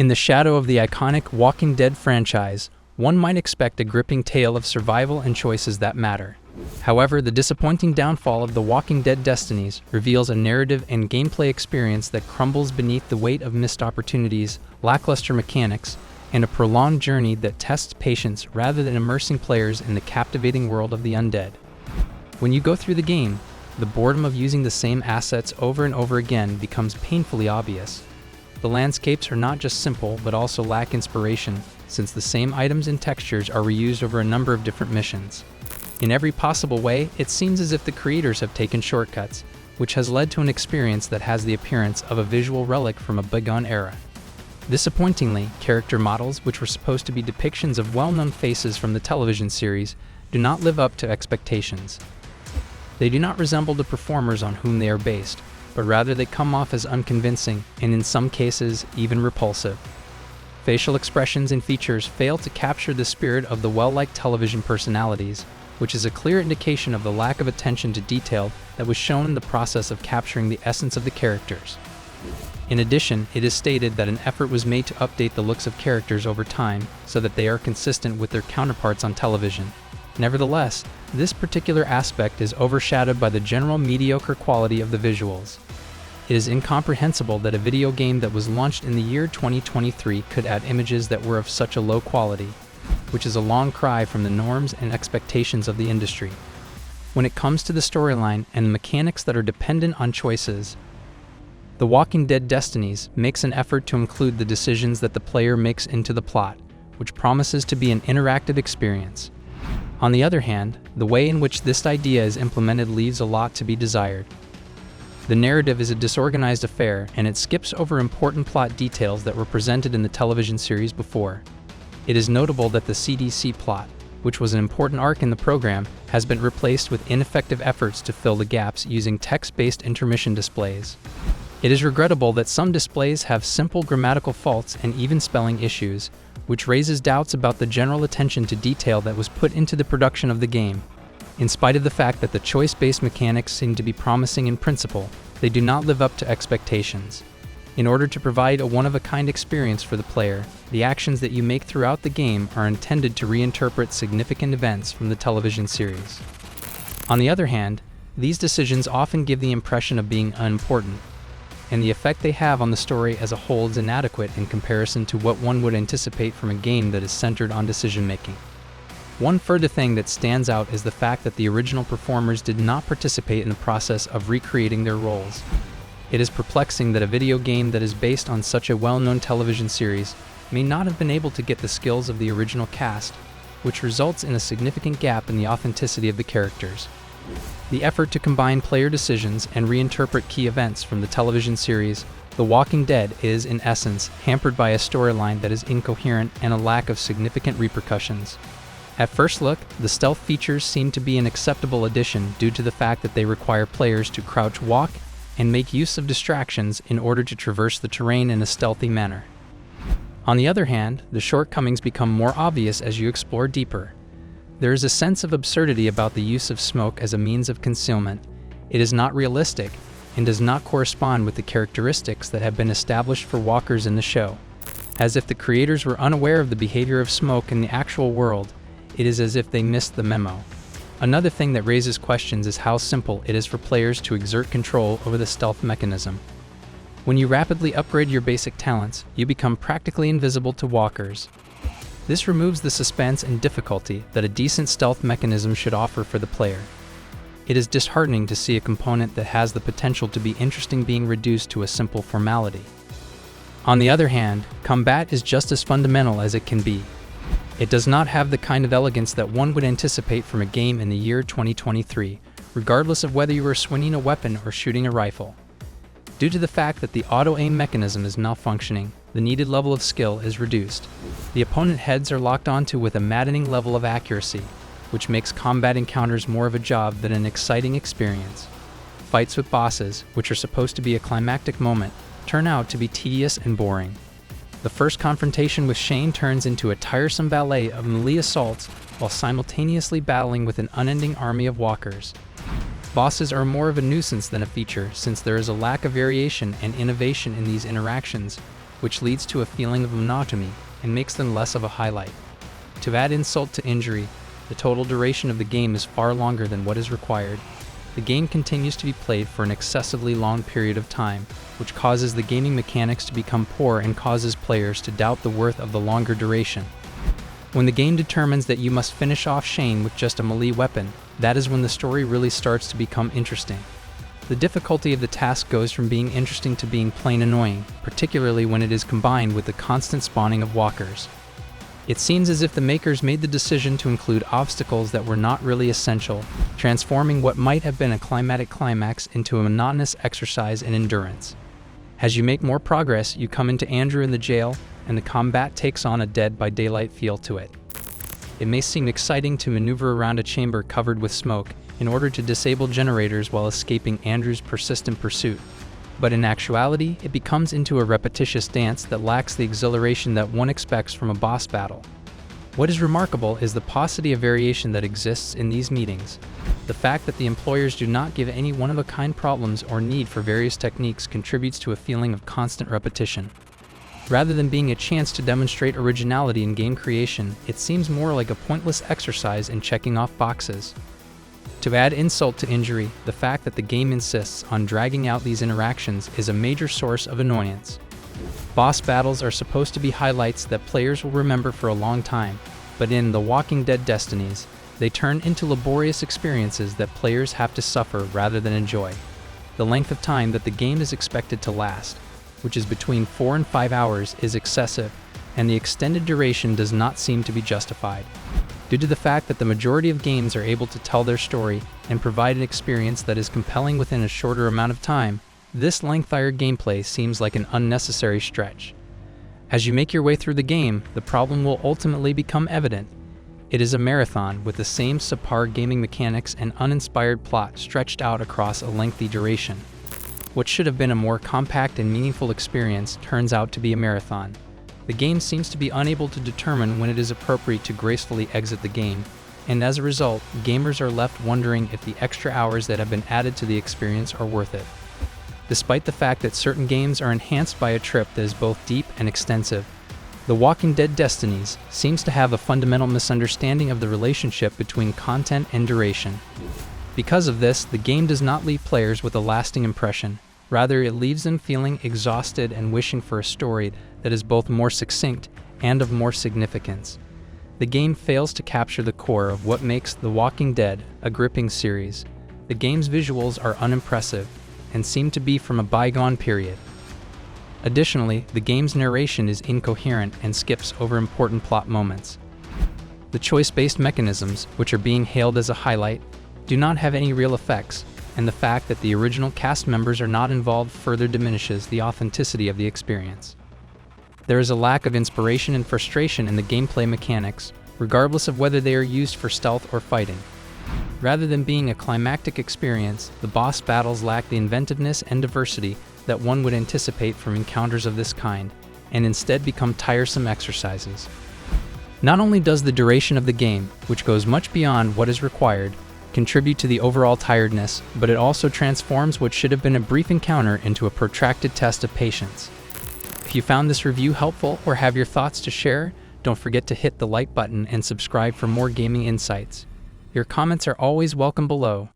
In the shadow of the iconic Walking Dead franchise, one might expect a gripping tale of survival and choices that matter. However, the disappointing downfall of the Walking Dead Destinies reveals a narrative and gameplay experience that crumbles beneath the weight of missed opportunities, lackluster mechanics, and a prolonged journey that tests patience rather than immersing players in the captivating world of the undead. When you go through the game, the boredom of using the same assets over and over again becomes painfully obvious. The landscapes are not just simple, but also lack inspiration, since the same items and textures are reused over a number of different missions. In every possible way, it seems as if the creators have taken shortcuts, which has led to an experience that has the appearance of a visual relic from a bygone era. Disappointingly, character models, which were supposed to be depictions of well-known faces from the television series, do not live up to expectations. They do not resemble the performers on whom they are based, but rather they come off as unconvincing and in some cases even repulsive. Facial expressions and features fail to capture the spirit of the well-liked television personalities, which is a clear indication of the lack of attention to detail that was shown in the process of capturing the essence of the characters. In addition, it is stated that an effort was made to update the looks of characters over time so that they are consistent with their counterparts on television. Nevertheless, this particular aspect is overshadowed by the general mediocre quality of the visuals. It is incomprehensible that a video game that was launched in the year 2023 could add images that were of such a low quality, which is a long cry from the norms and expectations of the industry. When it comes to the storyline and the mechanics that are dependent on choices, The Walking Dead Destinies makes an effort to include the decisions that the player makes into the plot, which promises to be an interactive experience. On the other hand, the way in which this idea is implemented leaves a lot to be desired. The narrative is a disorganized affair, and it skips over important plot details that were presented in the television series before. It is notable that the CDC plot, which was an important arc in the program, has been replaced with ineffective efforts to fill the gaps using text-based intermission displays. It is regrettable that some displays have simple grammatical faults and even spelling issues, which raises doubts about the general attention to detail that was put into the production of the game. In spite of the fact that the choice-based mechanics seem to be promising in principle, they do not live up to expectations. In order to provide a one-of-a-kind experience for the player, the actions that you make throughout the game are intended to reinterpret significant events from the television series. On the other hand, these decisions often give the impression of being unimportant, and the effect they have on the story as a whole is inadequate in comparison to what one would anticipate from a game that is centered on decision-making. One further thing that stands out is the fact that the original performers did not participate in the process of recreating their roles. It is perplexing that a video game that is based on such a well-known television series may not have been able to get the skills of the original cast, which results in a significant gap in the authenticity of the characters. The effort to combine player decisions and reinterpret key events from the television series The Walking Dead is, in essence, hampered by a storyline that is incoherent and a lack of significant repercussions. At first look, the stealth features seem to be an acceptable addition due to the fact that they require players to crouch walk and make use of distractions in order to traverse the terrain in a stealthy manner. On the other hand, the shortcomings become more obvious as you explore deeper. There is a sense of absurdity about the use of smoke as a means of concealment. It is not realistic and does not correspond with the characteristics that have been established for walkers in the show. As if the creators were unaware of the behavior of smoke in the actual world, it is as if they missed the memo. Another thing that raises questions is how simple it is for players to exert control over the stealth mechanism. When you rapidly upgrade your basic talents, you become practically invisible to walkers. This removes the suspense and difficulty that a decent stealth mechanism should offer for the player. It is disheartening to see a component that has the potential to be interesting being reduced to a simple formality. On the other hand, combat is just as fundamental as it can be. It does not have the kind of elegance that one would anticipate from a game in the year 2023, regardless of whether you are swinging a weapon or shooting a rifle. Due to the fact that the auto-aim mechanism is malfunctioning, the needed level of skill is reduced. The opponent heads are locked onto with a maddening level of accuracy, which makes combat encounters more of a job than an exciting experience. Fights with bosses, which are supposed to be a climactic moment, turn out to be tedious and boring. The first confrontation with Shane turns into a tiresome ballet of melee assaults while simultaneously battling with an unending army of walkers. Bosses are more of a nuisance than a feature, since there is a lack of variation and innovation in these interactions, which leads to a feeling of monotony and makes them less of a highlight. To add insult to injury, the total duration of the game is far longer than what is required. The game continues to be played for an excessively long period of time, which causes the gaming mechanics to become poor and causes players to doubt the worth of the longer duration. When the game determines that you must finish off Shane with just a melee weapon, that is when the story really starts to become interesting. The difficulty of the task goes from being interesting to being plain annoying, particularly when it is combined with the constant spawning of walkers. It seems as if the makers made the decision to include obstacles that were not really essential, transforming what might have been a climatic climax into a monotonous exercise in endurance. As you make more progress, you come into Andrew in the jail, and the combat takes on a Dead by Daylight feel to it. It may seem exciting to maneuver around a chamber covered with smoke in order to disable generators while escaping Andrew's persistent pursuit, but in actuality, it becomes into a repetitious dance that lacks the exhilaration that one expects from a boss battle. What is remarkable is the paucity of variation that exists in these meetings. The fact that the employers do not give any one-of-a-kind problems or need for various techniques contributes to a feeling of constant repetition. Rather than being a chance to demonstrate originality in game creation, it seems more like a pointless exercise in checking off boxes. To add insult to injury, the fact that the game insists on dragging out these interactions is a major source of annoyance. Boss battles are supposed to be highlights that players will remember for a long time, but in The Walking Dead Destinies, they turn into laborious experiences that players have to suffer rather than enjoy. The length of time that the game is expected to last, which is between 4 and 5 hours, is excessive, and the extended duration does not seem to be justified. Due to the fact that the majority of games are able to tell their story and provide an experience that is compelling within a shorter amount of time, this lengthier gameplay seems like an unnecessary stretch. As you make your way through the game, the problem will ultimately become evident. It is a marathon with the same subpar gaming mechanics and uninspired plot stretched out across a lengthy duration. What should have been a more compact and meaningful experience turns out to be a marathon. The game seems to be unable to determine when it is appropriate to gracefully exit the game, and as a result, gamers are left wondering if the extra hours that have been added to the experience are worth it. Despite the fact that certain games are enhanced by a trip that is both deep and extensive, The Walking Dead Destinies seems to have a fundamental misunderstanding of the relationship between content and duration. Because of this, the game does not leave players with a lasting impression. Rather, it leaves them feeling exhausted and wishing for a story that is both more succinct and of more significance. The game fails to capture the core of what makes The Walking Dead a gripping series. The game's visuals are unimpressive and seem to be from a bygone period. Additionally, the game's narration is incoherent and skips over important plot moments. The choice-based mechanisms, which are being hailed as a highlight, do not have any real effects, and the fact that the original cast members are not involved further diminishes the authenticity of the experience. There is a lack of inspiration and frustration in the gameplay mechanics, regardless of whether they are used for stealth or fighting. Rather than being a climactic experience, the boss battles lack the inventiveness and diversity that one would anticipate from encounters of this kind, and instead become tiresome exercises. Not only does the duration of the game, which goes much beyond what is required, contribute to the overall tiredness, but it also transforms what should have been a brief encounter into a protracted test of patience. If you found this review helpful or have your thoughts to share, don't forget to hit the like button and subscribe for more gaming insights. Your comments are always welcome below.